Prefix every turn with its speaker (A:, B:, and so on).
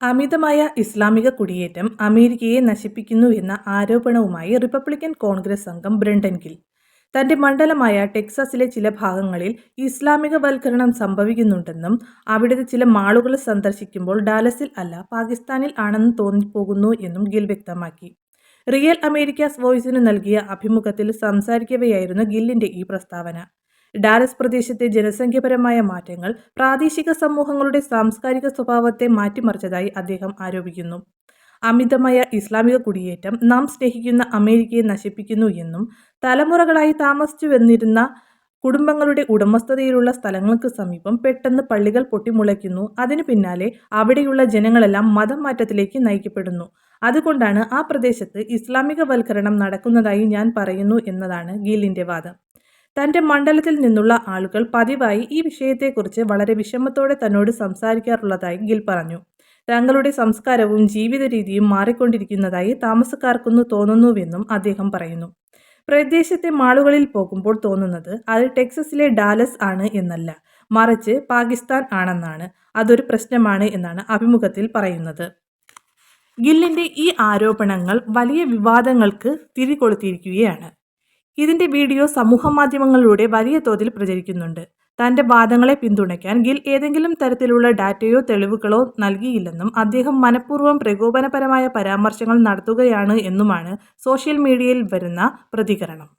A: അമിതമായ ഇസ്ലാമിക കുടിയേറ്റം അമേരിക്കയെ നശിപ്പിക്കുന്നുവെന്ന ആരോപണവുമായി റിപ്പബ്ലിക്കൻ കോൺഗ്രസ് അംഗം ബ്രണ്ടൻ ഗിൽ തന്റെ മണ്ഡലമായ ടെക്സാസിലെ ചില ഭാഗങ്ങളിൽ ഇസ്ലാമികവൽക്കരണം സംഭവിക്കുന്നുണ്ടെന്നും അവിടുത്തെ ചില മാളുകൾ സന്ദർശിക്കുമ്പോൾ ഡാലസിൽ അല്ല പാകിസ്ഥാനിൽ ആണെന്ന് തോന്നിപ്പോകുന്നു എന്നും ഗിൽ വ്യക്തമാക്കി. റിയൽ അമേരിക്കാസ് വോയിസിന് നൽകിയ അഭിമുഖത്തിൽ സംസാരിക്കവെയായിരുന്നു ഗില്ലിന്റെ ഈ പ്രസ്താവന. ഡാലസ് പ്രദേശത്തെ ജനസംഖ്യാപരമായ മാറ്റങ്ങൾ പ്രാദേശിക സമൂഹങ്ങളുടെ സാംസ്കാരിക സ്വഭാവത്തെ മാറ്റിമറിച്ചതായി അദ്ദേഹം ആരോപിക്കുന്നു. അമിതമായ ഇസ്ലാമിക കുടിയേറ്റം നാം സ്നേഹിക്കുന്ന അമേരിക്കയെ നശിപ്പിക്കുന്നു എന്നും തലമുറകളായി താമസിച്ചു വന്നിരുന്ന കുടുംബങ്ങളുടെ ഉടമസ്ഥതയിലുള്ള സ്ഥലങ്ങൾക്ക് സമീപം പെട്ടെന്ന് പള്ളികൾ പൊട്ടിമുളയ്ക്കുന്നു, അതിനു പിന്നാലെ അവിടെയുള്ള ജനങ്ങളെല്ലാം മതം മാറ്റത്തിലേക്ക് നയിക്കപ്പെടുന്നു, അതുകൊണ്ടാണ് ആ പ്രദേശത്ത് ഇസ്ലാമികവൽക്കരണം നടക്കുന്നതായി ഞാൻ പറയുന്നു എന്നതാണ് ഗില്ലിന്റെ വാദം. തന്റെ മണ്ഡലത്തിൽ നിന്നുള്ള ആളുകൾ പതിവായി ഈ വിഷയത്തെക്കുറിച്ച് വളരെ വിഷമത്തോടെ തന്നോട് സംസാരിക്കാറുള്ളതായി ഗിൽ പറഞ്ഞു. തങ്ങളുടെ സംസ്കാരവും ജീവിത രീതിയും മാറിക്കൊണ്ടിരിക്കുന്നതായി താമസക്കാർക്കൊന്നു തോന്നുന്നുവെന്നും അദ്ദേഹം പറയുന്നു. പ്രദേശത്തെ മാളുകളിൽ പോകുമ്പോൾ തോന്നുന്നത് അത് ടെക്സസിലെ ഡാലസ് ആണ് എന്നല്ല, മറിച്ച് പാകിസ്ഥാൻ ആണെന്നാണ്. അതൊരു പ്രശ്നമാണ് എന്നാണ് അഭിമുഖത്തിൽ പറയുന്നത്. ഗില്ലിന്റെ ഈ ആരോപണങ്ങൾ വലിയ വിവാദങ്ങൾക്ക് തിരികൊളുത്തിയിരിക്കുകയാണ്. ഇതിന്റെ വീഡിയോ സമൂഹമാധ്യമങ്ങളിലൂടെ വലിയ തോതിൽ പ്രചരിക്കുന്നുണ്ട്. തന്റെ വാദങ്ങളെ പിന്തുണയ്ക്കാൻ ഗിൽ ഏതെങ്കിലും തരത്തിലുള്ള ഡാറ്റയോ തെളിവുകളോ നൽകിയില്ലെന്നും അദ്ദേഹം മനഃപൂർവ്വം പ്രകോപനപരമായ പരാമർശങ്ങൾ നടത്തുകയാണ് എന്നുമാണ് സോഷ്യൽ മീഡിയയിൽ വരുന്ന പ്രതികരണം.